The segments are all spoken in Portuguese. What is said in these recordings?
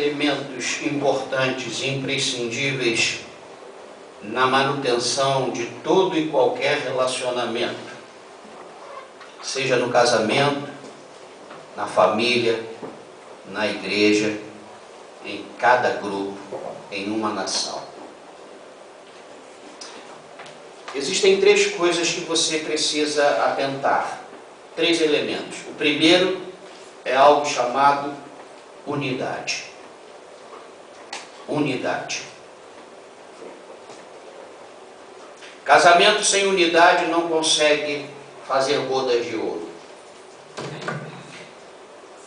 Elementos importantes e imprescindíveis na manutenção de todo e qualquer relacionamento, seja no casamento, na família, na igreja, em cada grupo, em uma nação. Existem três coisas que você precisa atentar, três elementos. O primeiro é algo chamado unidade. Unidade. Casamento sem unidade não consegue fazer bodas de ouro.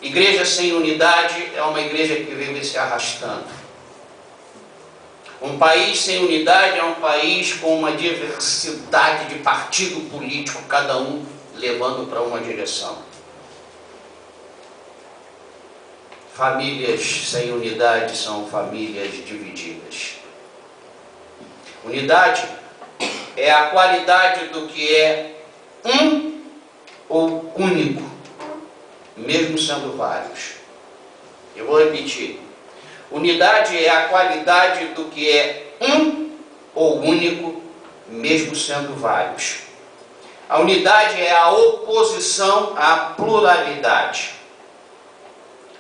Igreja sem unidade é uma igreja que vive se arrastando. Um país sem unidade é um país com uma diversidade de partido político, cada um levando para uma direção. Famílias sem unidade são famílias divididas. Unidade é a qualidade do que é um ou único, mesmo sendo vários. Eu vou repetir. Unidade é a qualidade do que é um ou único, mesmo sendo vários. A unidade é a oposição à pluralidade.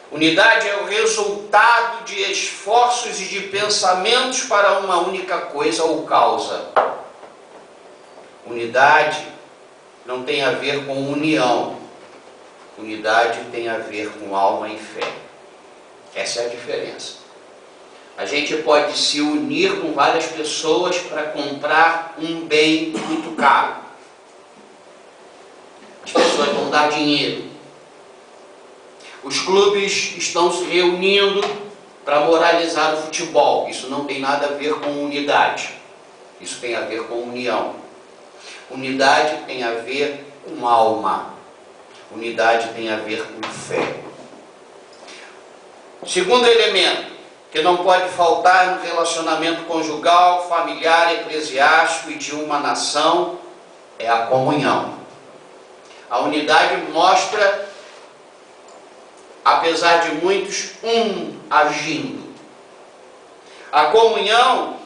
Unidade é o resultado de esforços e de pensamentos para uma única coisa ou causa. Unidade não tem a ver com união. Unidade tem a ver com alma e fé. Essa é a diferença. A gente pode se unir com várias pessoas para comprar um bem muito caro. As pessoas vão dar dinheiro. Os clubes estão se reunindo para moralizar o futebol. Isso não tem nada a ver com unidade. Isso tem a ver com união. Unidade tem a ver com alma. Unidade tem a ver com fé. Segundo elemento que não pode faltar no relacionamento conjugal, familiar, eclesiástico e de uma nação é a comunhão. A unidade mostra, apesar de muitos, agindo. A comunhão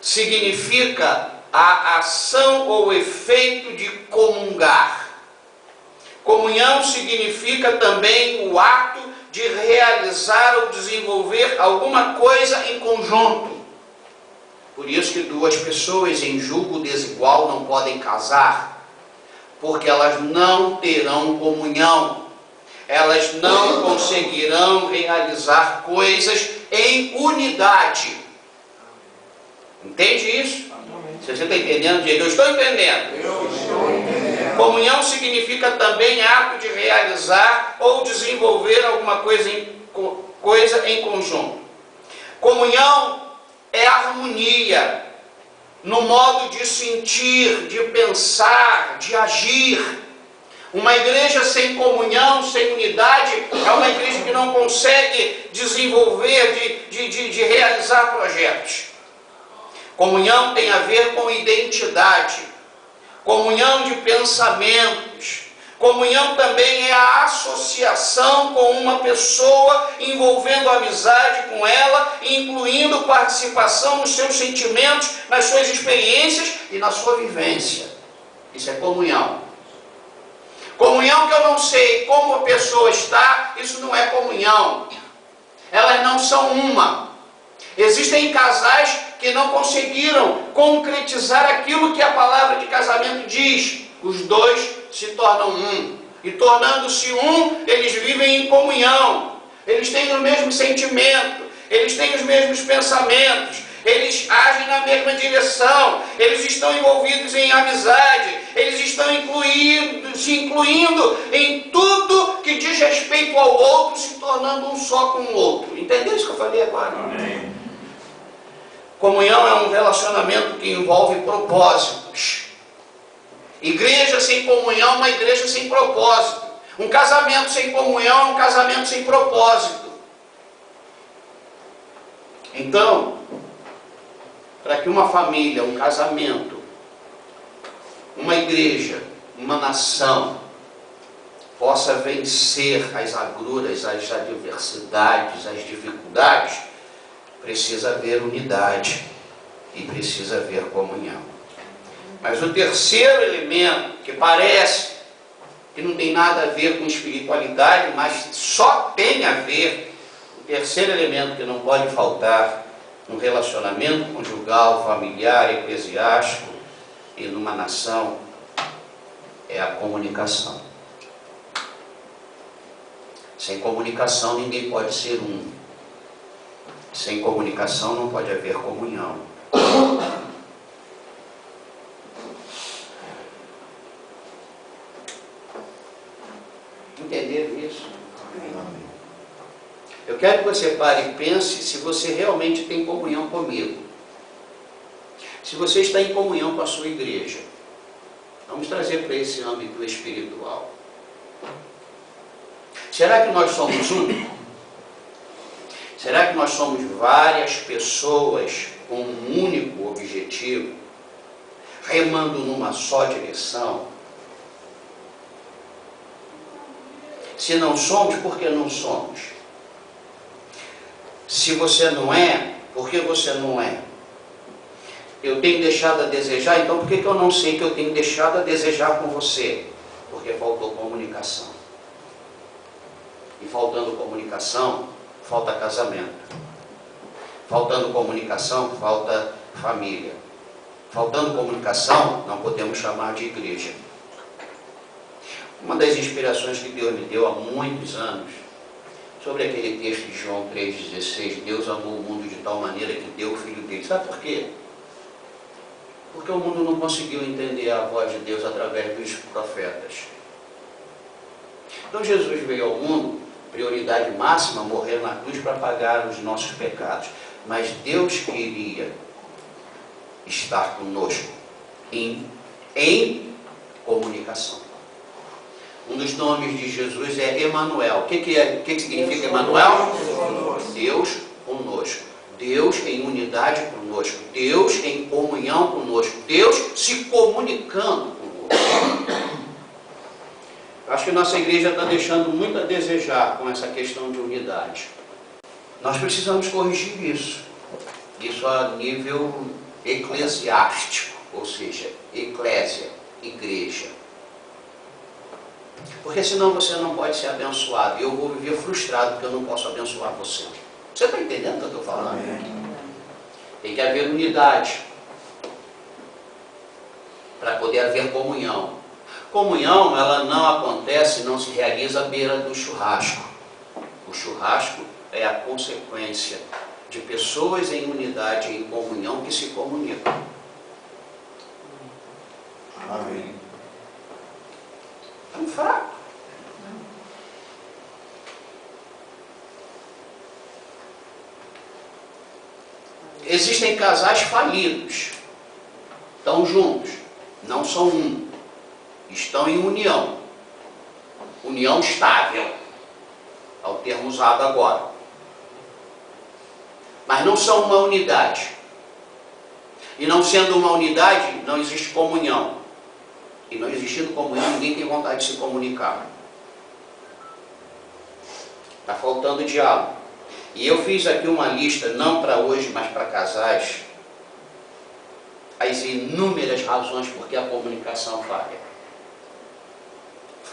significa a ação ou efeito de comungar. Comunhão significa também o ato de realizar ou desenvolver alguma coisa em conjunto. Por isso que duas pessoas em julgo desigual não podem casar, porque elas não terão comunhão. Elas não conseguirão realizar coisas em unidade. Entende isso? Você está entendendo, Diego? Eu estou entendendo. Eu estou entendendo. Comunhão significa também ato de realizar ou desenvolver alguma coisa em conjunto. Comunhão é harmonia no modo de sentir, de pensar, de agir. Uma igreja sem comunhão, sem unidade, é uma igreja que não consegue desenvolver, de realizar projetos. Comunhão tem a ver com identidade, comunhão de pensamentos. Comunhão também é a associação com uma pessoa, envolvendo amizade com ela, incluindo participação nos seus sentimentos, nas suas experiências e na sua vivência. Isso é comunhão. Comunhão que eu não sei como a pessoa está, isso não é comunhão. Elas não são uma. Existem casais que não conseguiram concretizar aquilo que a palavra de casamento diz. Os dois se tornam um. E tornando-se um, eles vivem em comunhão. Eles têm o mesmo sentimento. Eles têm os mesmos pensamentos. Eles agem na mesma direção. Eles estão envolvidos em amizade. Eles estão se incluindo em tudo que diz respeito ao outro, se tornando um só com o outro. Entendeu isso que eu falei agora? Amém. Comunhão é um relacionamento que envolve propósitos. Igreja sem comunhão é uma igreja sem propósito. Um casamento sem comunhão é um casamento sem propósito. Então, para que uma família, um casamento, uma igreja, uma nação possa vencer as agruras, as adversidades, as dificuldades, precisa haver unidade e precisa haver comunhão. Mas o terceiro elemento, que parece que não tem nada a ver com espiritualidade, mas só tem a ver, o terceiro elemento que não pode faltar no relacionamento conjugal, familiar, eclesiástico e numa nação, é a comunicação. Sem comunicação ninguém pode ser um. Sem comunicação não pode haver comunhão. Entenderam isso? Eu quero que você pare e pense se você realmente tem comunhão comigo. Se você está em comunhão com a sua igreja. Vamos trazer para esse âmbito espiritual. Será que nós somos um? Será que nós somos várias pessoas com um único objetivo, remando numa só direção? Se não somos, por que não somos? Se você não é, por que você não é? Eu tenho deixado a desejar, então por que eu não sei que eu tenho deixado a desejar com você? Porque faltou comunicação. E faltando comunicação, falta casamento. Faltando comunicação, falta família. Faltando comunicação, não podemos chamar de igreja. Uma das inspirações que Deus me deu há muitos anos, sobre aquele texto de João 3,16, Deus amou o mundo de tal maneira que deu o Filho dele. Sabe por quê? Porque o mundo não conseguiu entender a voz de Deus através dos profetas. Então Jesus veio ao mundo, prioridade máxima, morrer na cruz para pagar os nossos pecados. Mas Deus queria estar conosco em comunicação. Um dos nomes de Jesus é Emanuel. O que significa Emanuel? Deus conosco. Deus em unidade conosco. Deus em comunhão conosco. Deus se comunicando conosco. Acho que nossa igreja está deixando muito a desejar com essa questão de unidade. Nós precisamos corrigir isso. Isso a nível eclesiástico, ou seja, eclésia, igreja. Porque senão você não pode ser abençoado. E eu vou viver frustrado porque eu não posso abençoar você. Você está entendendo o que eu estou falando? Tem que haver unidade para poder haver comunhão. Comunhão, ela não acontece, não se realiza à beira do churrasco. O churrasco é a consequência de pessoas em unidade, em comunhão, que se comunicam. Amém. É um fraco. Existem casais falidos. Estão juntos. Não são um. Estão em união. União estável. É o termo usado agora. Mas não são uma unidade. E não sendo uma unidade, não existe comunhão. E não existindo comunhão, ninguém tem vontade de se comunicar. Está faltando diálogo. E eu fiz aqui uma lista, não para hoje, mas para casais, as inúmeras razões por que a comunicação falha.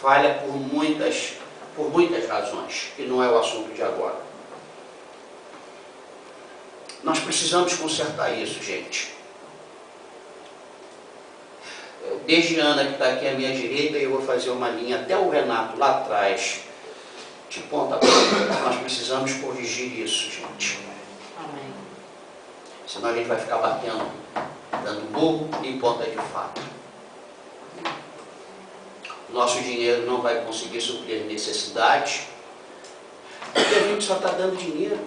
Falha por muitas razões, que não é o assunto de agora. Nós precisamos consertar isso, gente. Desde Ana, que está aqui à minha direita, eu vou fazer uma linha até o Renato lá atrás, de ponta a ponta. Nós precisamos corrigir isso, gente. Amém. Senão a gente vai ficar batendo, dando burro em ponta de faca. Nosso dinheiro não vai conseguir suprir necessidades, porque a gente só está dando dinheiro.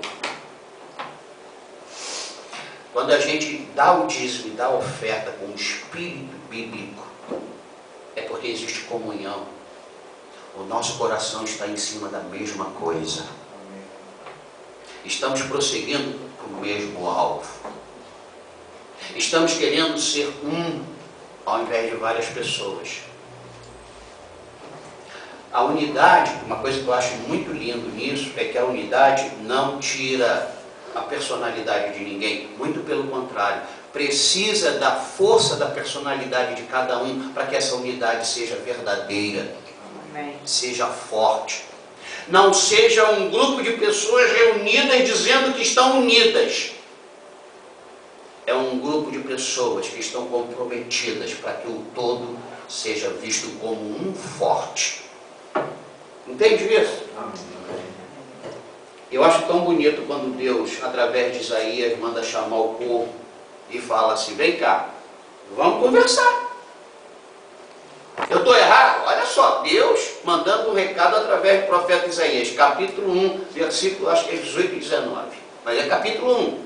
Quando a gente dá o dízimo e dá a oferta com o espírito bíblico, é porque existe comunhão. O nosso coração está em cima da mesma coisa. Estamos prosseguindo para o mesmo alvo. Estamos querendo ser um, ao invés de várias pessoas. A unidade, uma coisa que eu acho muito lindo nisso, é que a unidade não tira a personalidade de ninguém, muito pelo contrário, precisa da força da personalidade de cada um para que essa unidade seja verdadeira, seja forte. Não seja um grupo de pessoas reunidas dizendo que estão unidas. É um grupo de pessoas que estão comprometidas para que o todo seja visto como um forte. Entende isso? Eu acho tão bonito quando Deus, através de Isaías, manda chamar o povo e fala assim: vem cá, vamos conversar. Eu estou errado? Olha só, Deus mandando um recado através do profeta Isaías, capítulo 1, versículo, acho que é 18 e 19, mas é capítulo 1.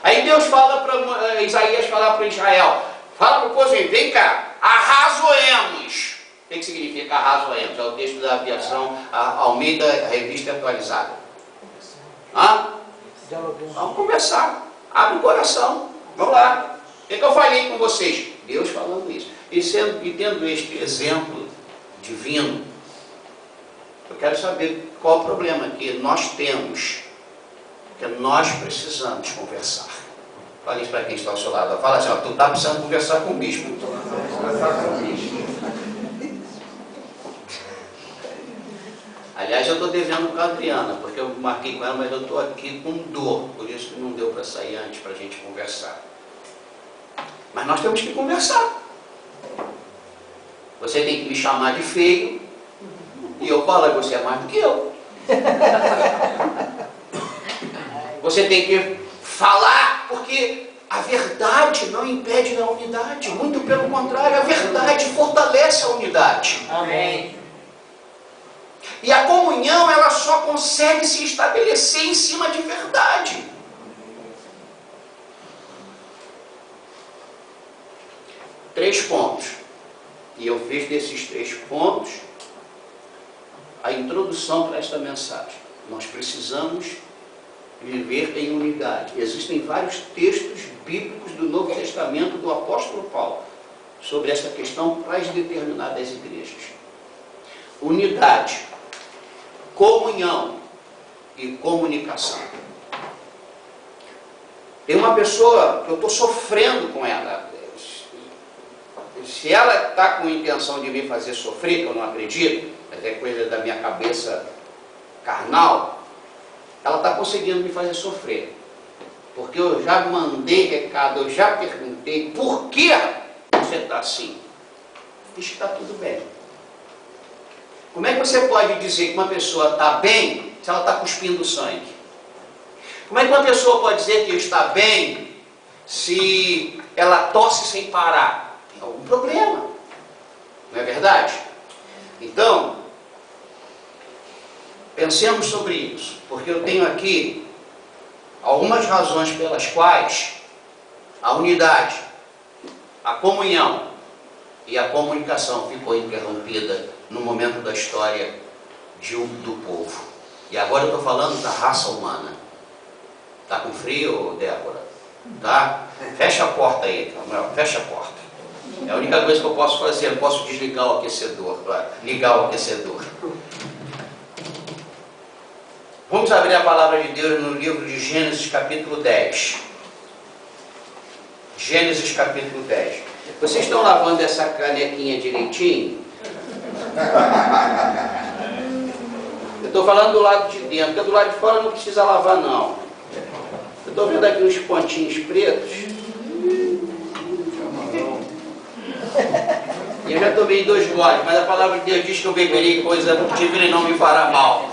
Aí Deus fala para Isaías falar para Israel, fala para o povo assim: vem cá, arrazoemos. O que significa arrazoemos? É o texto da aviação Almeida, Revista Atualizada. Vamos conversar, abre o coração, vamos lá. O que eu falei com vocês? Deus falando isso. E tendo este exemplo divino, eu quero saber qual o problema que nós temos, que nós precisamos conversar. Fala isso para quem está ao seu lado. Fala assim: ó, tu está precisando conversar com o bispo. Aliás, eu estou devendo com a Adriana, porque eu marquei com ela, mas eu estou aqui com dor, por isso que não deu para sair antes para a gente conversar. Mas nós temos que conversar. Você tem que me chamar de feio, e eu falo que você é mais do que eu. Você tem que falar, porque a verdade não impede a unidade, muito pelo contrário, a verdade fortalece a unidade. Amém. E a comunhão, ela só consegue se estabelecer em cima de verdade. Três pontos. E eu fiz desses 3 pontos a introdução para esta mensagem. Nós precisamos viver em unidade. Existem vários textos bíblicos do Novo Testamento do apóstolo Paulo sobre essa questão para as determinadas igrejas. Unidade, comunhão e comunicação. Tem uma pessoa que eu estou sofrendo com ela. Se ela está com intenção de me fazer sofrer, que eu não acredito, mas é coisa da minha cabeça carnal, ela está conseguindo me fazer sofrer. Porque eu já mandei recado, eu já perguntei, por que você está assim? Diz que está tudo bem. Como é que você pode dizer que uma pessoa está bem se ela está cuspindo sangue? Como é que uma pessoa pode dizer que está bem se ela tosse sem parar? Tem algum problema, não é verdade? Então, pensemos sobre isso, porque eu tenho aqui algumas razões pelas quais a unidade, a comunhão e a comunicação ficou interrompida no momento da história do povo. E agora eu estou falando da raça humana. Está com frio, Débora? Tá? Fecha a porta aí, Samuel, fecha a porta. É a única coisa que eu posso fazer, eu posso desligar o aquecedor, ligar o aquecedor. Vamos abrir a palavra de Deus no livro de Gênesis capítulo 10. Gênesis capítulo 10. Vocês estão lavando essa canequinha direitinho? Eu estou falando do lado de dentro, porque do lado de fora não precisa lavar não. Eu estou vendo aqui uns pontinhos pretos. E eu já tomei 2 goles, mas a palavra de Deus diz que eu beberei coisa divina e não me fará mal.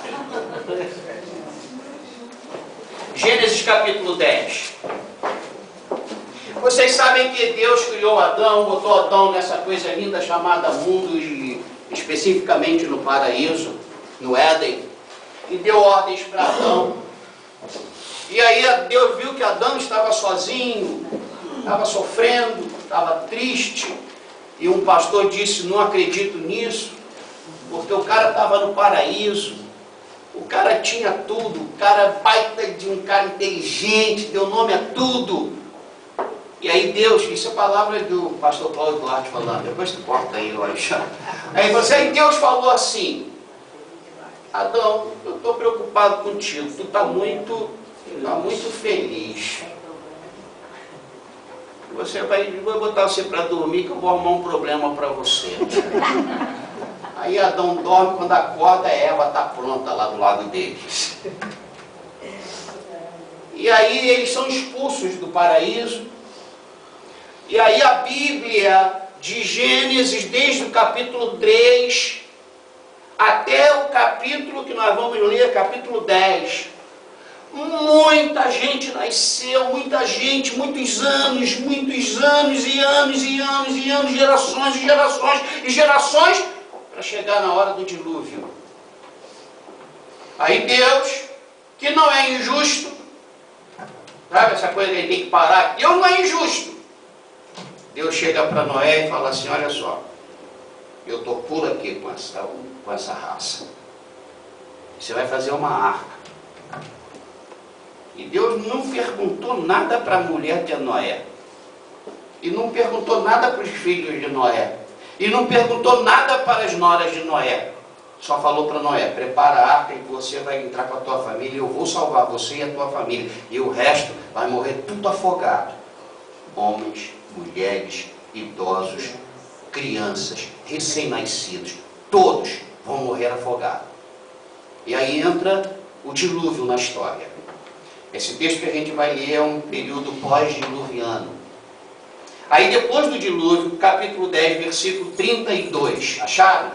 Gênesis capítulo 10. Vocês sabem que Deus criou Adão, botou Adão nessa coisa linda chamada mundo, e especificamente no paraíso, no Éden, e deu ordens para Adão. E aí Deus viu que Adão estava sozinho, estava sofrendo, estava triste, e um pastor disse: não acredito nisso, porque o cara estava no paraíso, o cara tinha tudo, o cara baita de um cara inteligente, deu nome a tudo. E aí Deus, isso é a palavra do pastor Paulo Duarte falando, depois tu corta aí, Alexandre. Aí Deus falou assim: Adão, eu estou preocupado contigo, tu está muito feliz. Vou botar você para dormir que eu vou arrumar um problema para você. Aí Adão dorme, quando acorda, Eva está pronta lá do lado deles. E aí eles são expulsos do paraíso. E aí a Bíblia de Gênesis, desde o capítulo 3 até o capítulo que nós vamos ler, capítulo 10, muita gente nasceu, muita gente, muitos anos e anos e anos e anos, gerações e gerações e gerações, para chegar na hora do dilúvio. Aí Deus, que não é injusto, sabe essa coisa que a gente tem que parar? Deus não é injusto. Deus chega para Noé e fala assim, olha só, eu estou por aqui com essa raça. Você vai fazer uma arca. E Deus não perguntou nada para a mulher de Noé. E não perguntou nada para os filhos de Noé. E não perguntou nada para as noras de Noé. Só falou para Noé, prepara a arca e você vai entrar com a tua família. Eu vou salvar você e a tua família. E o resto vai morrer tudo afogado. Homens, mulheres, idosos, crianças, recém-nascidos. Todos vão morrer afogados. E aí entra o dilúvio na história. Esse texto que a gente vai ler é um período pós-diluviano. Aí depois do dilúvio, capítulo 10, versículo 32. Acharam?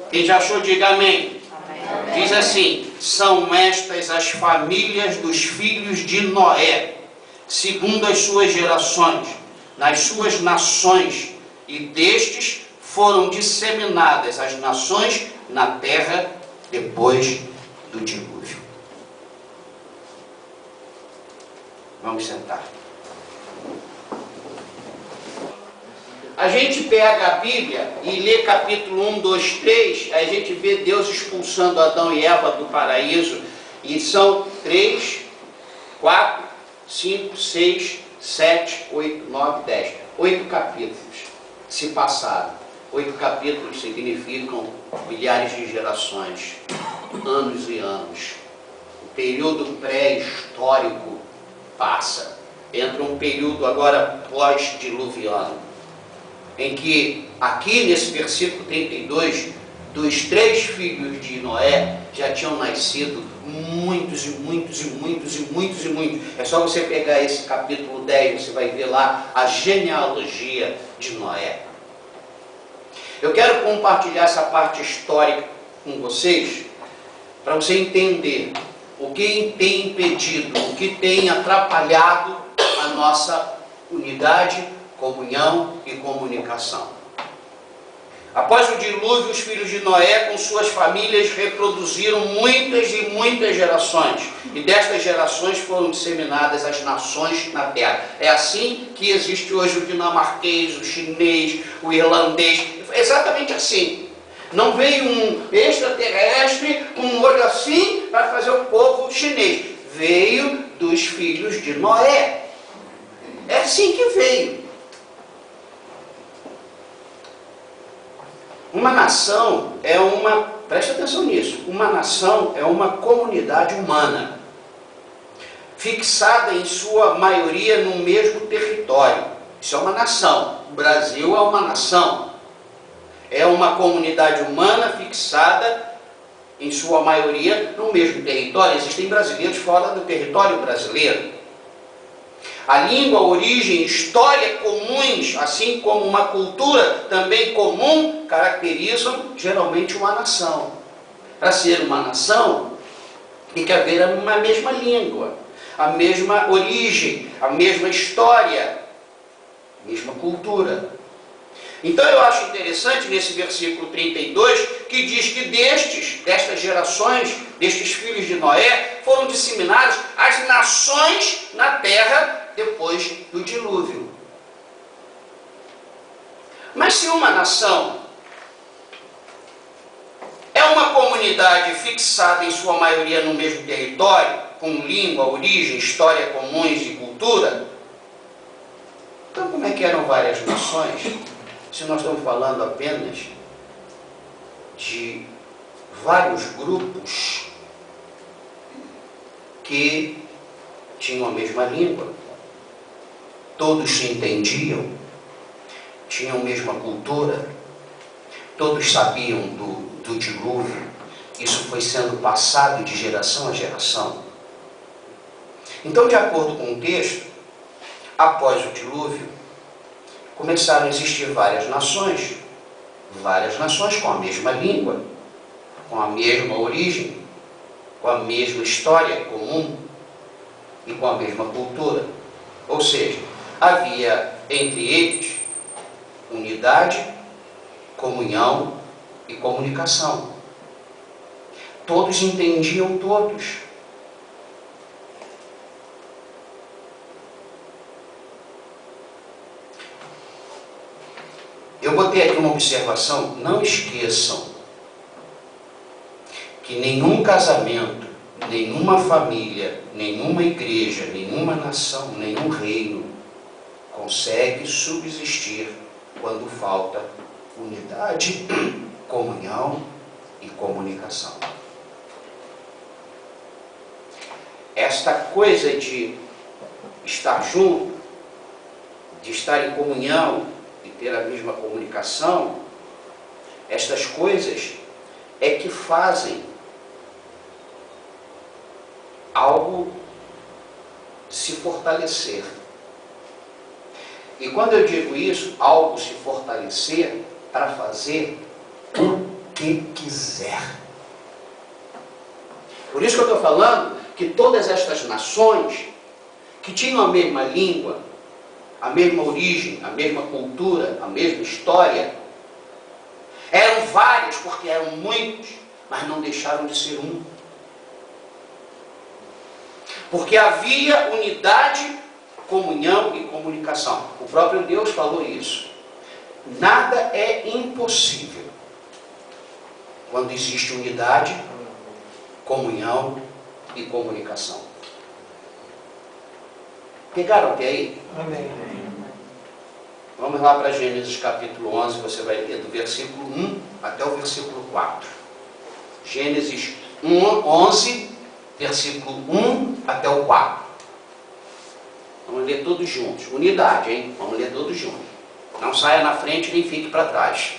Quem já achou, diga amém. Amém. Diz assim, são estas as famílias dos filhos de Noé, segundo as suas gerações, nas suas nações, e destes foram disseminadas as nações na terra depois do dilúvio. Vamos sentar. A gente pega a Bíblia e lê capítulo 1, 2, 3, aí a gente vê Deus expulsando Adão e Eva do paraíso, e são 3, 4, 5, 6, 7, 8, 9, 10. 8 capítulos se passaram. 8 capítulos significam milhares de gerações, anos e anos. O período pré-histórico passa. Entra um período agora pós-diluviano, em que, aqui nesse versículo 32, dos 3 filhos de Noé, já tinham nascido muitos e muitos e muitos e muitos e muitos. É só você pegar esse capítulo 10, você vai ver lá a genealogia de Noé. Eu quero compartilhar essa parte histórica com vocês, para você entender o que tem impedido, o que tem atrapalhado a nossa unidade, comunhão e comunicação. Após o dilúvio, os filhos de Noé com suas famílias reproduziram muitas e muitas gerações, e destas gerações foram disseminadas as nações na terra. É assim que existe hoje o dinamarquês, o chinês, o irlandês, exatamente assim. Não veio um extraterrestre com um olho assim para fazer o povo chinês. Veio dos filhos de Noé. É assim que veio. Uma nação é uma, preste atenção nisso, uma nação é uma comunidade humana, fixada em sua maioria no mesmo território. Isso é uma nação. O Brasil é uma nação. É uma comunidade humana fixada em sua maioria no mesmo território. Existem brasileiros fora do território brasileiro. A língua, a origem, história comuns, assim como uma cultura também comum, caracterizam geralmente uma nação. Para ser uma nação, tem que haver uma mesma língua, a mesma origem, a mesma história, a mesma cultura. Então eu acho interessante nesse versículo 32, que diz que destas gerações, destes filhos de Noé, foram disseminadas as nações na terra depois do dilúvio. Mas se uma nação é uma comunidade fixada em sua maioria no mesmo território, com língua, origem, história comuns e cultura, então como é que eram várias nações, se nós estamos falando apenas de vários grupos que tinham a mesma língua, todos se entendiam, tinham a mesma cultura, todos sabiam do dilúvio. Isso foi sendo passado de geração a geração. Então, de acordo com o texto, após o dilúvio, começaram a existir várias nações com a mesma língua, com a mesma origem, com a mesma história comum e com a mesma cultura. Ou seja, havia entre eles unidade, comunhão e comunicação. Todos entendiam todos. Eu botei aqui uma observação: não esqueçam que nenhum casamento, nenhuma família, nenhuma igreja, nenhuma nação, nenhum reino consegue subsistir quando falta unidade, comunhão e comunicação. Esta coisa de estar junto, de estar em comunhão e ter a mesma comunicação, estas coisas é que fazem algo se fortalecer. E quando eu digo isso, algo se fortalecer para fazer o que quiser. Por isso que eu estou falando que todas estas nações que tinham a mesma língua, a mesma origem, a mesma cultura, a mesma história, eram várias porque eram muitos, mas não deixaram de ser um. Porque havia unidade, comunhão e comunicação. O próprio Deus falou isso. Nada é impossível quando existe unidade, comunhão e comunicação. Pegaram até aí? Amém. Vamos lá para Gênesis capítulo 11, você vai ler do versículo 1 até o versículo 4. Gênesis 11, versículo 1 até o 4. Vamos ler todos juntos. Unidade, hein? Vamos ler todos juntos. Não saia na frente nem fique para trás.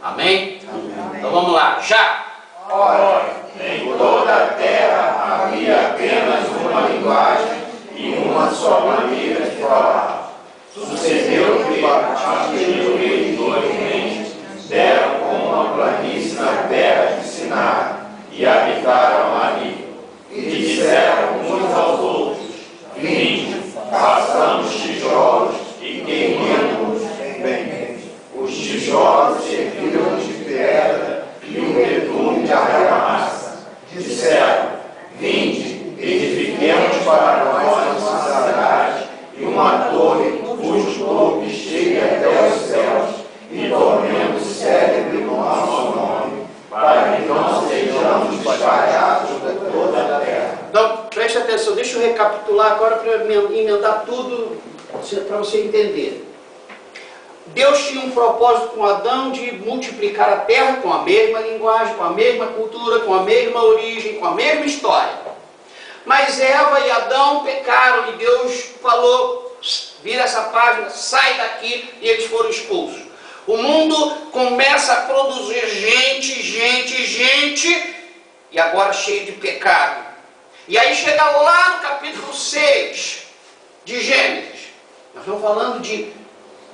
Amém? Amém. Então vamos lá. Já! Ora, em toda a terra havia apenas uma linguagem e uma só maneira de falar. Sucedeu que, partindo eles oriente, deram com uma planície na terra de Siná e habitaram ali. E disseram uns aos outros: vinde, façamos tijolos e queimemos bem. Os tijolos serviram de pedra e o betume de argamassa. Disseram: vinde, edifiquemos para nós uma cidade e uma torre cujo topo chegue até os céus, e tornemos célebre o nosso nome, para que não sejamos espalhados por toda a terra. Então, preste atenção, deixa eu recapitular agora para emendar tudo, para você entender. Deus tinha um propósito com Adão de multiplicar a terra com a mesma linguagem, com a mesma cultura, com a mesma origem, com a mesma história. Mas Eva e Adão pecaram e Deus falou: vira essa página, sai daqui, e eles foram expulsos. O mundo começa a produzir gente, e agora cheio de pecado. E aí chega lá no capítulo 6 de Gênesis. Nós estamos falando de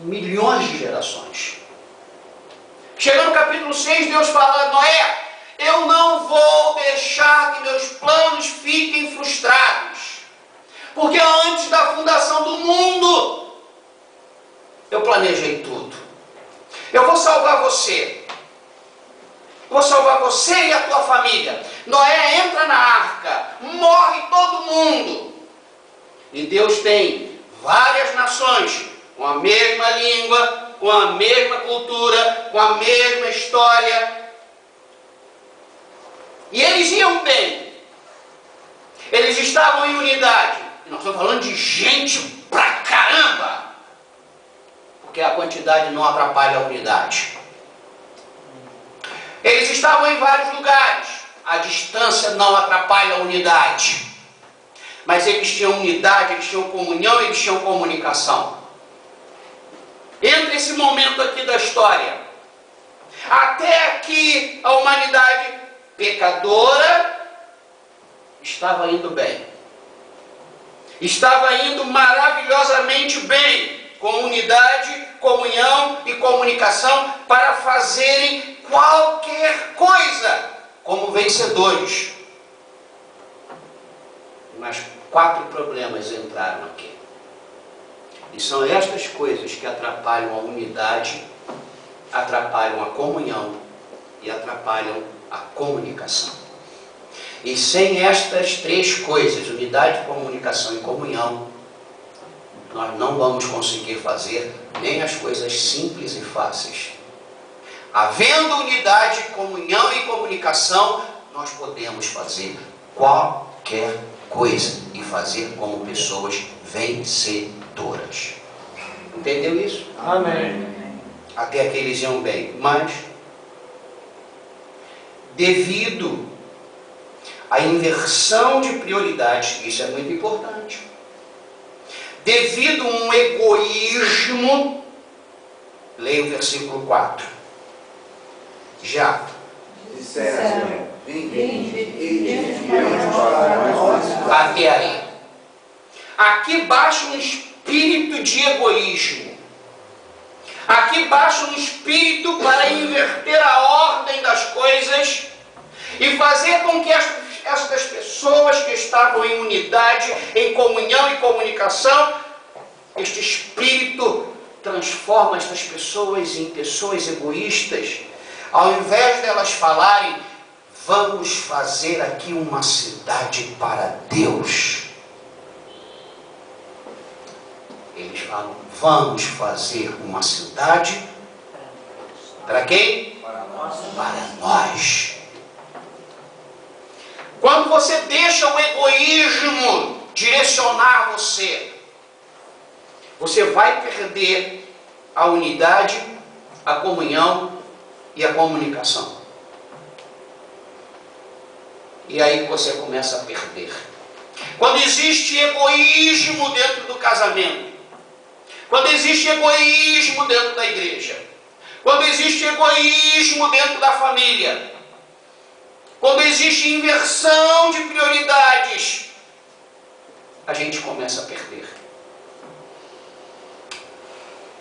milhões de gerações. Chega no capítulo 6, Deus fala: Noé, eu não vou deixar que meus planos fiquem frustrados. Porque antes da fundação do mundo, eu planejei tudo. Eu vou salvar você. Vou salvar você e a tua família. Noé entra na arca, morre todo mundo. E Deus tem várias nações com a mesma língua, com a mesma cultura, com a mesma história. E eles iam bem. Eles estavam em unidade. E nós estamos falando de gente pra caramba. Porque a quantidade não atrapalha a unidade. Eles estavam em vários lugares. A distância não atrapalha a unidade. Mas eles tinham unidade, eles tinham comunhão, eles tinham comunicação. Entre esse momento aqui da história, até aqui a humanidade pecadora estava indo bem. Estava indo maravilhosamente bem, com unidade, comunhão e comunicação para fazerem qualquer coisa como vencedores. Mas 4 problemas entraram aqui. E são estas coisas que atrapalham a unidade, atrapalham a comunhão e atrapalham a comunicação. E sem estas 3 coisas, unidade, comunicação e comunhão, nós não vamos conseguir fazer nem as coisas simples e fáceis. Havendo unidade, comunhão e comunicação, nós podemos fazer qualquer coisa e fazer como pessoas vencedoras. Entendeu isso? Amém. Até aqui eles iam bem, mas devido à inversão de prioridades, isso é muito importante, devido a um egoísmo, leia o versículo 4. Já. Disseram, Até aí. Aqui baixa um espírito de egoísmo. Aqui baixa um espírito para inverter a ordem das coisas e fazer com que estas pessoas que estavam em unidade, em comunhão e comunicação, este espírito transforma estas pessoas em pessoas egoístas. Ao invés delas falarem, vamos fazer aqui uma cidade para Deus, eles falam, vamos fazer uma cidade para quem? Para nós. Para nós. Quando você deixa o egoísmo direcionar você, você vai perder a unidade, a comunhão e a comunicação. E aí você começa a perder. Quando existe egoísmo dentro do casamento, quando existe egoísmo dentro da igreja, quando existe egoísmo dentro da família, quando existe inversão de prioridades, a gente começa a perder.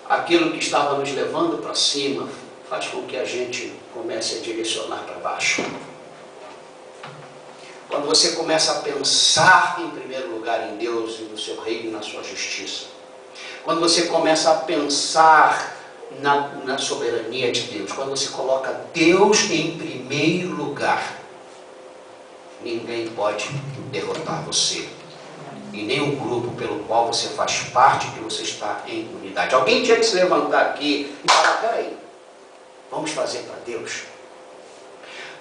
Aquilo que estava nos levando para cima faz com que a gente comece a direcionar para baixo. Quando você começa a pensar em primeiro lugar em Deus e no seu reino e na sua justiça, quando você começa a pensar na soberania de Deus, quando você coloca Deus em primeiro lugar, ninguém pode derrotar você. E nem o grupo pelo qual você faz parte, que você está em unidade. Alguém tinha que se levantar aqui e falar, peraí, vamos fazer para Deus.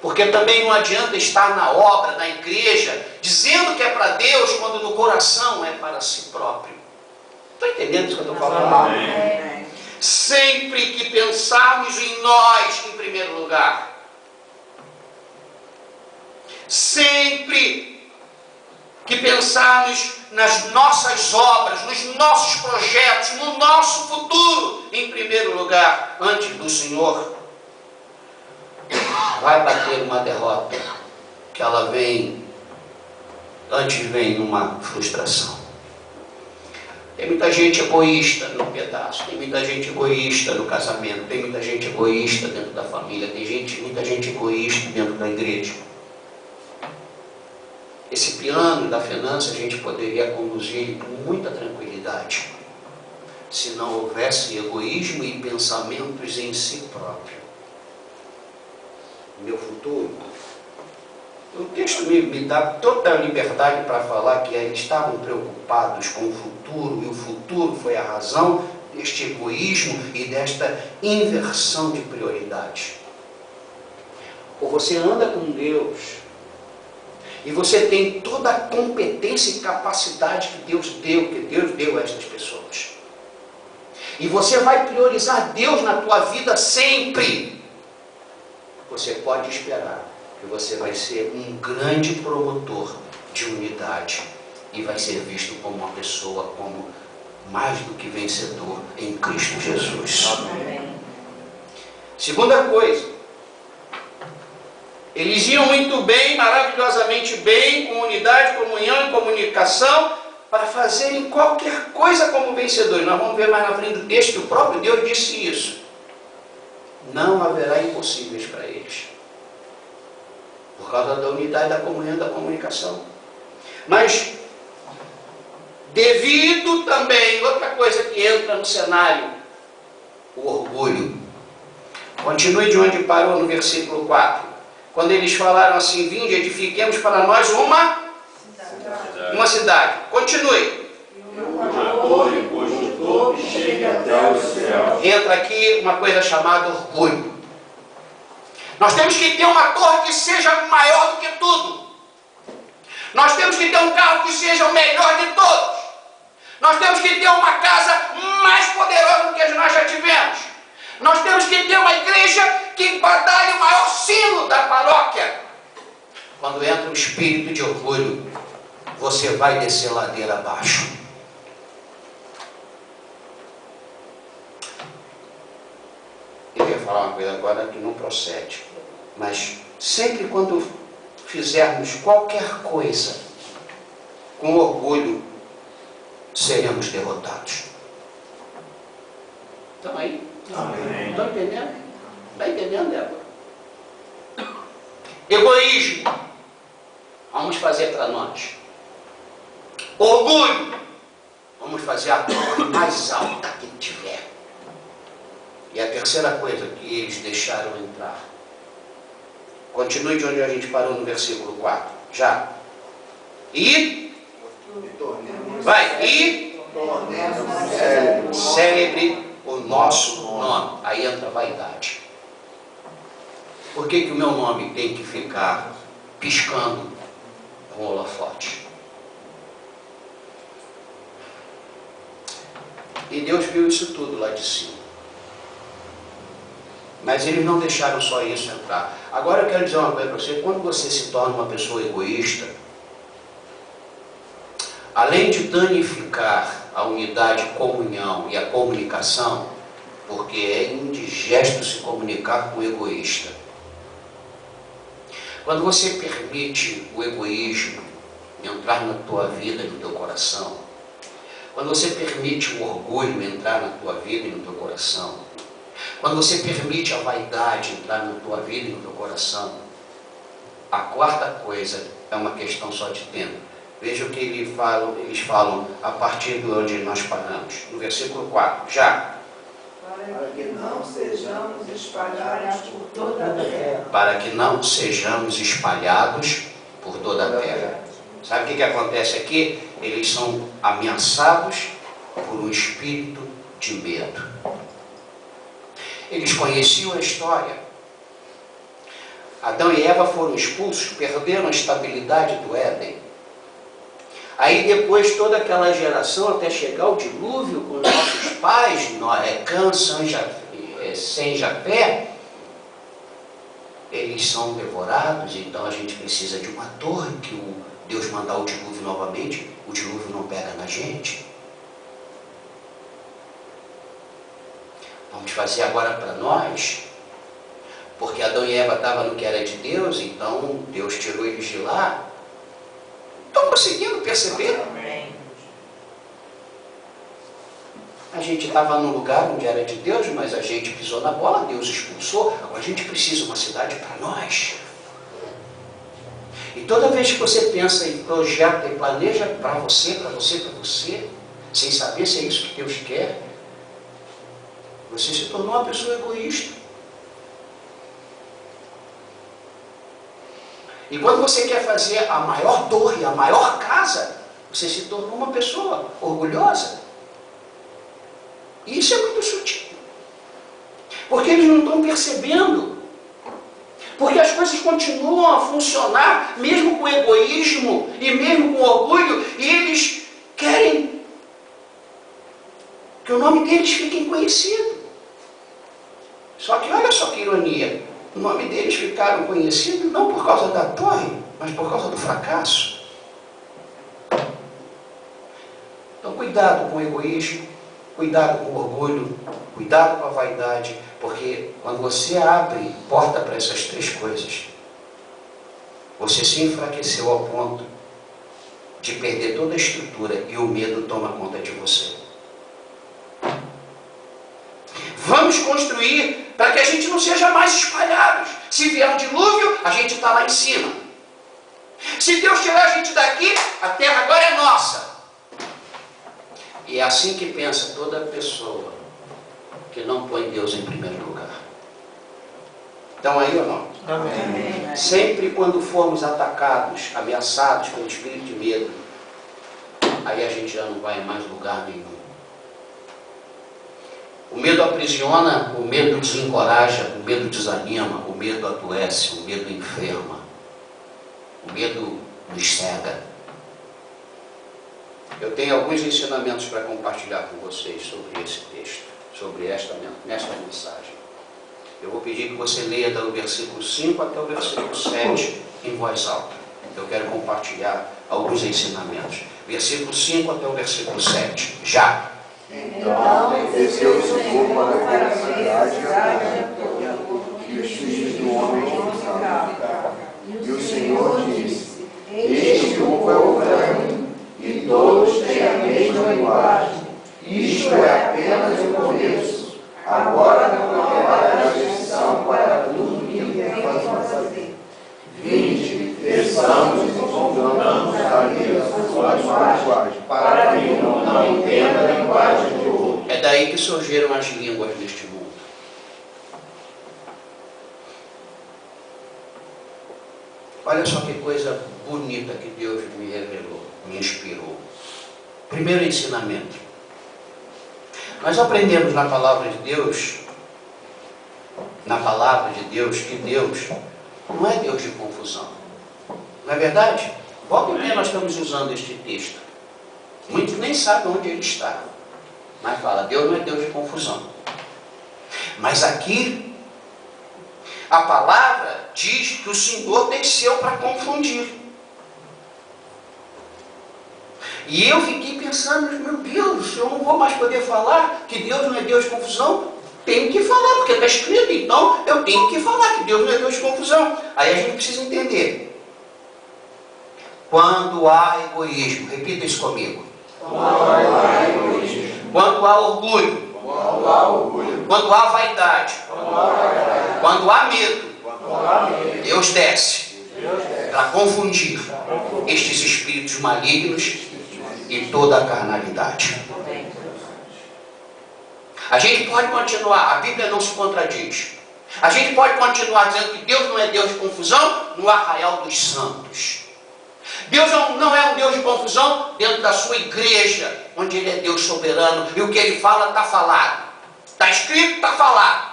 Porque também não adianta estar na obra, na igreja, dizendo que é para Deus, quando no coração é para si próprio. Está entendendo isso que eu estou falando? Amém. Sempre que pensarmos em nós em primeiro lugar, sempre que pensarmos nas nossas obras, nos nossos projetos, no nosso futuro em primeiro lugar, antes do Senhor, vai bater uma derrota, que ela vem, antes vem uma frustração. Tem muita gente egoísta no pedaço, tem muita gente egoísta no casamento, tem muita gente egoísta dentro da família, tem muita gente egoísta dentro da igreja. Esse piano da finança a gente poderia conduzir com muita tranquilidade, se não houvesse egoísmo e pensamentos em si próprio. Meu futuro, o texto me dá toda a liberdade para falar que eles estavam preocupados com o futuro, e o futuro foi a razão deste egoísmo e desta inversão de prioridade. Ou você anda com Deus, e você tem toda a competência e capacidade que Deus deu a estas pessoas. E você vai priorizar Deus na tua vida sempre. você pode esperar que você vai ser um grande promotor de unidade e vai ser visto como uma pessoa, como mais do que vencedor em Cristo Jesus. Amém. Segunda coisa, eles iam muito bem, maravilhosamente bem, com unidade, comunhão e comunicação, para fazerem qualquer coisa como vencedores. Nós vamos ver mais na frente do texto que o próprio Deus disse isso. Não haverá impossíveis para eles, por causa da unidade, da comunhão, da comunicação. Mas, devido também, outra coisa que entra no cenário, o orgulho. Continue de onde parou no versículo 4. Quando eles falaram assim, vinde, edifiquemos para nós uma cidade. Continue. Cujo topo chega até o céu. Entra aqui uma coisa chamada orgulho. Nós temos que ter uma torre que seja maior do que tudo. Nós temos que ter um carro que seja o melhor de todos. Nós temos que ter uma casa mais poderosa do que nós já tivemos. Nós temos que ter uma igreja que badalhe o maior sino da paróquia. Quando entra um espírito de orgulho, você vai descer ladeira abaixo. Eu ia falar uma coisa agora que não procede, mas sempre quando fizermos qualquer coisa com orgulho, seremos derrotados. Estão aí? Amém. Estão entendendo? Está entendendo, Débora? Egoísmo. Vamos fazer para nós. Orgulho. Vamos fazer a torre mais alta que tiver. E a terceira coisa que eles deixaram entrar. Continue de onde a gente parou no versículo 4. Já. E? Vai. E? Célebre o nosso nome. Aí entra a vaidade. Por que que o meu nome tem que ficar piscando com holofote? E Deus viu isso tudo lá de cima. Mas eles não deixaram só isso entrar. Agora eu quero dizer uma coisa para você. Quando você se torna uma pessoa egoísta, além de danificar a unidade, a comunhão e a comunicação, porque é indigesto se comunicar com o egoísta. Quando você permite o egoísmo entrar na tua vida e no teu coração, quando você permite o orgulho entrar na tua vida e no teu coração, quando você permite a vaidade entrar na tua vida e no teu coração, a quarta coisa é uma questão só de tempo. Veja o que eles falam a partir de onde nós paramos. No versículo 4, já. Para que não sejamos espalhados por toda a terra. Para que não sejamos espalhados por toda a terra. Sabe o que acontece aqui? Eles são ameaçados por um espírito de medo. Eles conheciam a história. Adão e Eva foram expulsos, perderam a estabilidade do Éden. Aí depois toda aquela geração, até chegar o dilúvio com nossos pais, Noé, Cã, Sem, Jafé, eles são devorados. Então a gente precisa de uma torre que Deus mandar o dilúvio novamente, o dilúvio não pega na gente. Vamos fazer agora para nós, porque Adão e Eva estavam no que era de Deus, então Deus tirou eles de lá. Estão conseguindo perceber? Amém. A gente estava num lugar onde era de Deus, mas a gente pisou na bola, Deus expulsou. Agora a gente precisa de uma cidade para nós. E toda vez que você pensa em projeto e planeja para você, sem saber se é isso que Deus quer, você se tornou uma pessoa egoísta. E quando você quer fazer a maior torre, a maior casa, você se tornou uma pessoa orgulhosa. E isso é muito sutil. Porque eles não estão percebendo. Porque as coisas continuam a funcionar, mesmo com egoísmo e mesmo com orgulho, e eles querem que o nome deles fique conhecido. Só que olha só que ironia. o nome deles ficaram conhecidos não por causa da torre, mas por causa do fracasso. Então, cuidado com o egoísmo, cuidado com o orgulho, cuidado com a vaidade, porque quando você abre porta para essas três coisas, você se enfraqueceu ao ponto de perder toda a estrutura e o medo toma conta de você. Vamos construir para que a gente não seja mais espalhados. Se vier um dilúvio, a gente está lá em cima. Se Deus tirar a gente daqui, a terra agora é nossa. E é assim que pensa toda pessoa que não põe Deus em primeiro lugar. Estão aí ou não? Amém. Sempre quando formos atacados, ameaçados pelo espírito de medo, aí a gente já não vai em mais lugar nenhum. O medo aprisiona, o medo desencoraja, o medo desanima, o medo adoece, o medo enferma, o medo nos cega. Eu tenho alguns ensinamentos para compartilhar com vocês sobre esse texto, sobre nesta mensagem. Eu vou pedir que você leia do versículo 5 até o versículo 7 em voz alta. Eu quero compartilhar alguns ensinamentos. Versículo 5 até o versículo 7. Já! Então desceu o Senhor para a cidade e os filhos do homem ficaram. E o Senhor disse: Este povo é unânime, e todos têm a mesma linguagem. Isto é apenas o começo. Agora não haverá exceção para tudo que vamos fazer. Vinde, desçamos e confundamos a língua das suas linguagens, para que um não entenda a linguagem de outro. É daí que surgiram as línguas deste mundo. Olha só que coisa bonita que Deus me revelou, me inspirou. Primeiro ensinamento. Nós aprendemos na palavra de Deus, que Deus não é Deus de confusão. Não é verdade? Volta e meia nós estamos usando este texto. Muitos nem sabem onde ele está. Mas fala, Deus não é Deus de confusão. Mas aqui, a palavra diz que o Senhor desceu para confundir. E eu fiquei pensando, meu Deus, eu não vou mais poder falar que Deus não é Deus de confusão. Tenho que falar, porque está escrito, então eu tenho que falar que Deus não é Deus de confusão. Aí a gente precisa entender. Quando há egoísmo, repita isso comigo. Quando há orgulho, quando há vaidade, quando há medo, Deus desce para confundir estes espíritos malignos e toda a carnalidade. A gente pode continuar, a Bíblia não se contradiz. A gente pode continuar dizendo que Deus não é Deus de confusão no arraial dos santos. Deus não é um Deus de confusão dentro da sua igreja, onde Ele é Deus soberano e o que Ele fala está falado. Está escrito, está falado.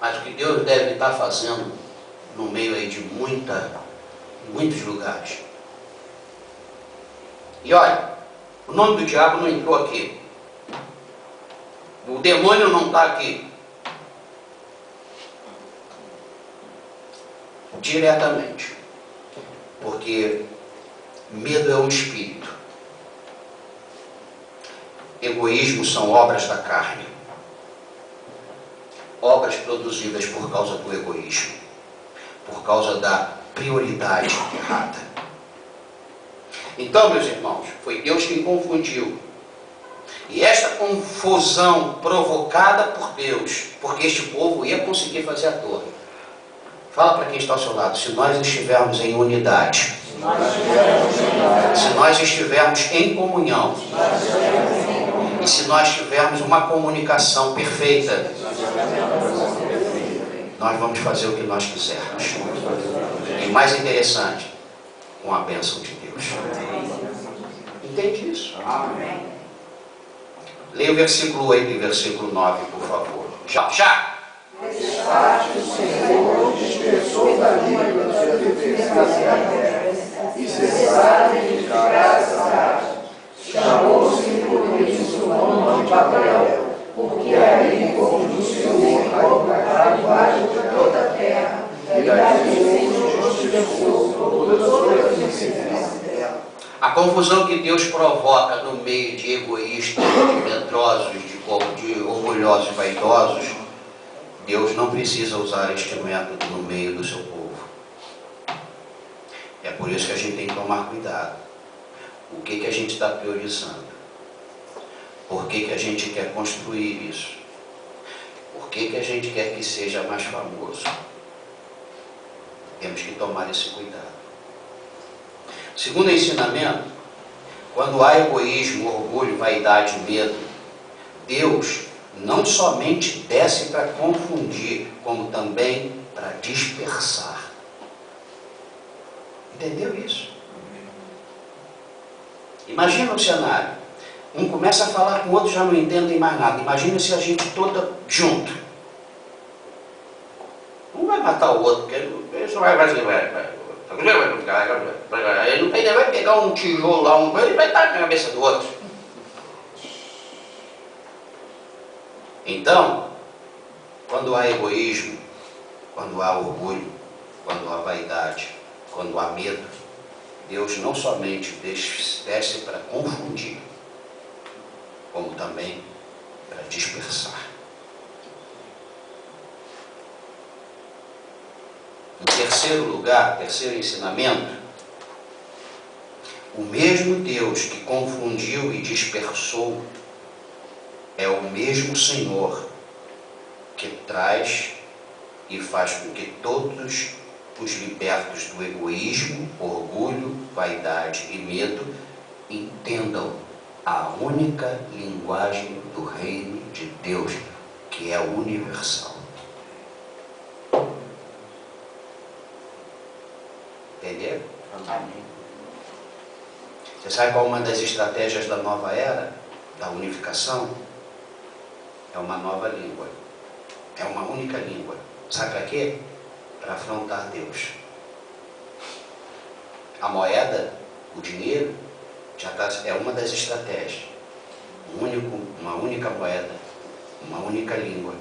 Mas o que Deus deve estar fazendo no meio aí de muitos lugares. E olha, o nome do diabo não entrou aqui. O demônio não está aqui. Diretamente. Porque medo é um espírito. Egoísmo são obras da carne. Obras produzidas por causa do egoísmo. Por causa da prioridade errada. Então, meus irmãos, foi Deus quem confundiu. E esta confusão provocada por Deus, porque este povo ia conseguir fazer a torre. Fala para quem está ao seu lado, se nós estivermos em unidade, se nós estivermos em comunhão, e se nós tivermos uma comunicação perfeita, nós vamos fazer o que nós quisermos. E mais interessante, com a bênção de Deus. Entende isso? Amém. Leia o versículo 8 e versículo 9, por favor. Já! Destaque o Senhor dispersou da língua dos seus adversários e cessaram de edificar essa casa. Chamou-se por isso o nome de Babel, porque ali conduz o Senhor a linguagem confusão que Deus provoca no meio de egoístas, de medrosos, de orgulhosos e vaidosos, Deus não precisa usar este método no meio do seu povo. É por isso que a gente tem que tomar cuidado. O que a gente está priorizando? Por que a gente quer construir isso? Por que a gente quer que seja mais famoso? Temos que tomar esse cuidado. Segundo ensinamento, quando há egoísmo, orgulho, vaidade e medo, Deus não somente desce para confundir, como também para dispersar. Entendeu isso? Imagina o cenário. Um começa a falar com o outro, já não entendem mais nada. Imagina se a gente toda junto. Um vai matar o outro, porque ele só vai fazer. Ele vai pegar um tijolo lá, ele vai estar na cabeça do outro. Então, quando há egoísmo, quando há orgulho, quando há vaidade, quando há medo, Deus não somente desce para confundir, como também para dispersar. Em terceiro lugar, terceiro ensinamento, o mesmo Deus que confundiu e dispersou é o mesmo Senhor que traz e faz com que todos os libertos do egoísmo, orgulho, vaidade e medo entendam a única linguagem do reino de Deus, que é universal. Entenderam? Amém. Você sabe qual é uma das estratégias da nova era, da unificação? É uma nova língua. É uma única língua. Sabe para quê? Para afrontar Deus. A moeda, o dinheiro, é uma das estratégias. Uma única moeda, uma única língua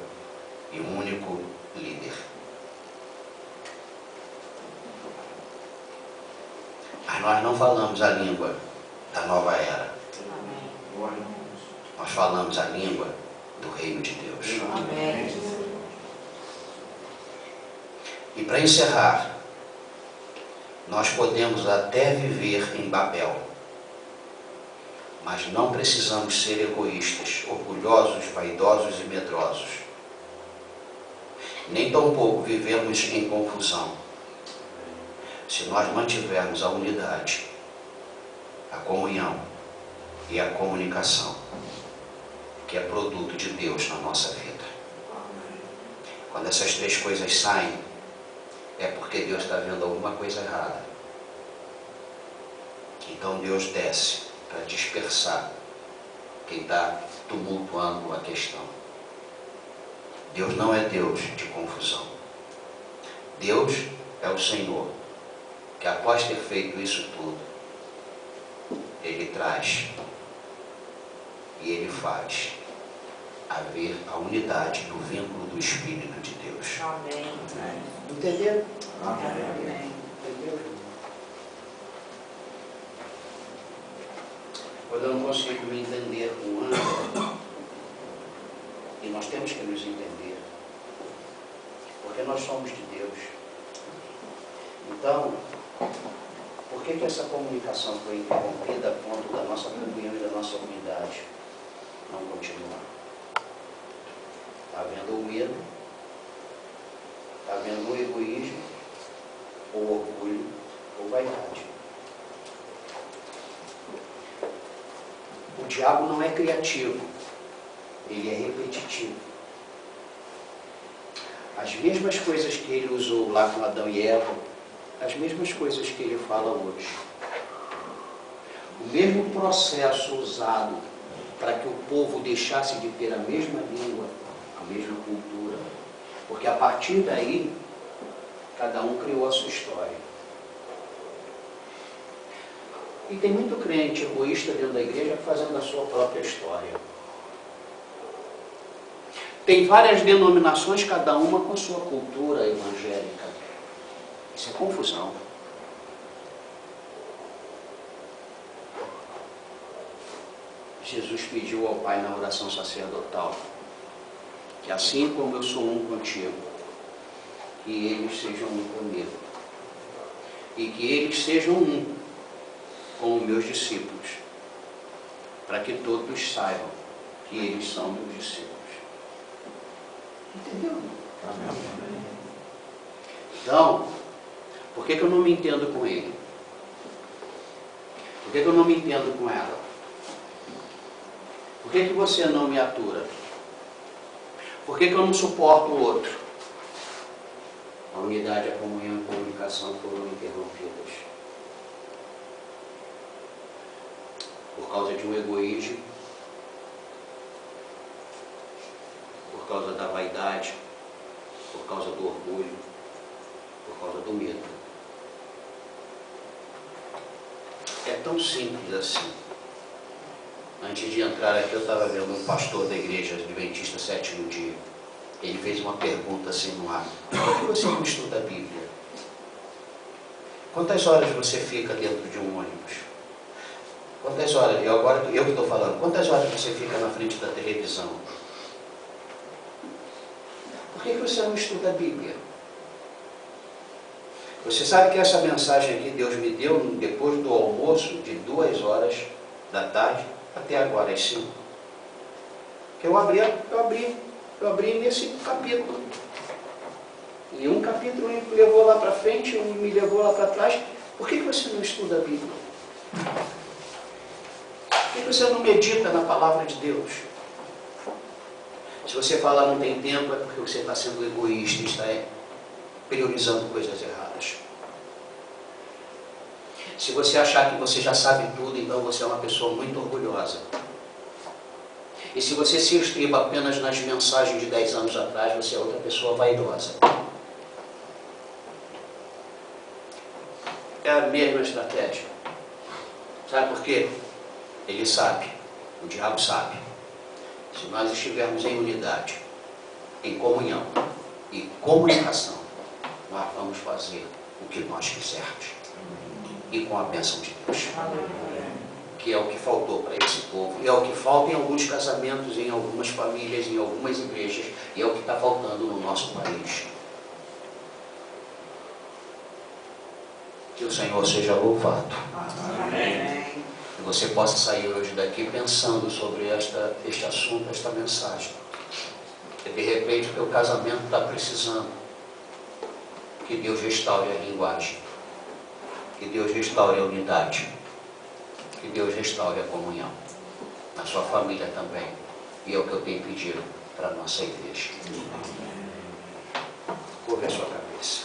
e um único líder. Mas nós não falamos a língua da nova era. Nós falamos a língua do reino de Deus. Amém. E para encerrar, nós podemos até viver em Babel, mas não precisamos ser egoístas, orgulhosos, vaidosos e medrosos. Nem tampouco vivemos em confusão, se nós mantivermos a unidade, a comunhão e a comunicação, que é produto de Deus na nossa vida. Quando essas três coisas saem, é porque Deus está vendo alguma coisa errada. Então Deus desce para dispersar quem está tumultuando a questão. Deus não é Deus de confusão. Deus é o Senhor, que após ter feito isso tudo, Ele traz e Ele faz haver a unidade do vínculo do Espírito de Deus. Amém. Entenderam? Amém. Entendeu? Quando eu não consigo me entender com o anjo, e nós temos que nos entender, porque nós somos de Deus. Então, por que essa comunicação foi interrompida a ponto da nossa comunhão e da nossa unidade não continuar? Está havendo o medo, está havendo o egoísmo, ou orgulho, ou vaidade. O diabo não é criativo, ele é repetitivo. As mesmas coisas que ele usou lá com Adão e Eva, as mesmas coisas que ele fala hoje. O mesmo processo usado para que o povo deixasse de ter a mesma língua, a mesma cultura. Porque a partir daí, cada um criou a sua história. E tem muito crente egoísta dentro da igreja fazendo a sua própria história. Tem várias denominações, cada uma com sua cultura evangélica. Isso é confusão. Jesus pediu ao Pai na oração sacerdotal, que assim como eu sou um contigo, que eles sejam um comigo, e que eles sejam um com os meus discípulos, para que todos saibam que eles são meus discípulos. Entendeu? Então, por que eu não me entendo com ele? Por que eu não me entendo com ela? Por que você não me atura? Por que eu não suporto o outro? A unidade, a comunhão e a comunicação foram interrompidas. Por causa de um egoísmo, por causa da vaidade, por causa do orgulho, por causa do medo. É tão simples assim. Antes de entrar aqui, eu estava vendo um pastor da igreja adventista sétimo dia. Ele fez uma pergunta assim no ar: por que você não estuda a Bíblia? Quantas horas você fica dentro de um ônibus? Quantas horas, agora eu que estou falando, quantas horas você fica na frente da televisão? Por que você não estuda a Bíblia? Você sabe que essa mensagem aqui Deus me deu depois do almoço, de 2 horas da tarde até agora, às 5. Que eu abri nesse capítulo. E um capítulo me levou lá para frente, um me levou lá para trás. Por que você não estuda a Bíblia? Por que você não medita na palavra de Deus? Se você falar não tem tempo, é porque você está sendo egoísta, está priorizando coisas erradas. Se você achar que você já sabe tudo, então você é uma pessoa muito orgulhosa. E se você se estriba apenas nas mensagens de 10 anos atrás, você é outra pessoa vaidosa. É a mesma estratégia. Sabe por quê? Ele sabe, o diabo sabe. Se nós estivermos em unidade, em comunhão e comunicação, nós vamos fazer o que nós quisermos. E com a bênção de Deus. Que é o que faltou para esse povo. E é o que falta em alguns casamentos, em algumas famílias, em algumas igrejas. E é o que está faltando no nosso país. Que o Senhor seja louvado. Amém. Que você possa sair hoje daqui pensando sobre este assunto, esta mensagem. E de repente o teu casamento está precisando que Deus restaure a linguagem. Que Deus restaure a unidade. Que Deus restaure a comunhão. Na sua família também. E é o que eu tenho pedido para a nossa igreja. Curva a sua cabeça.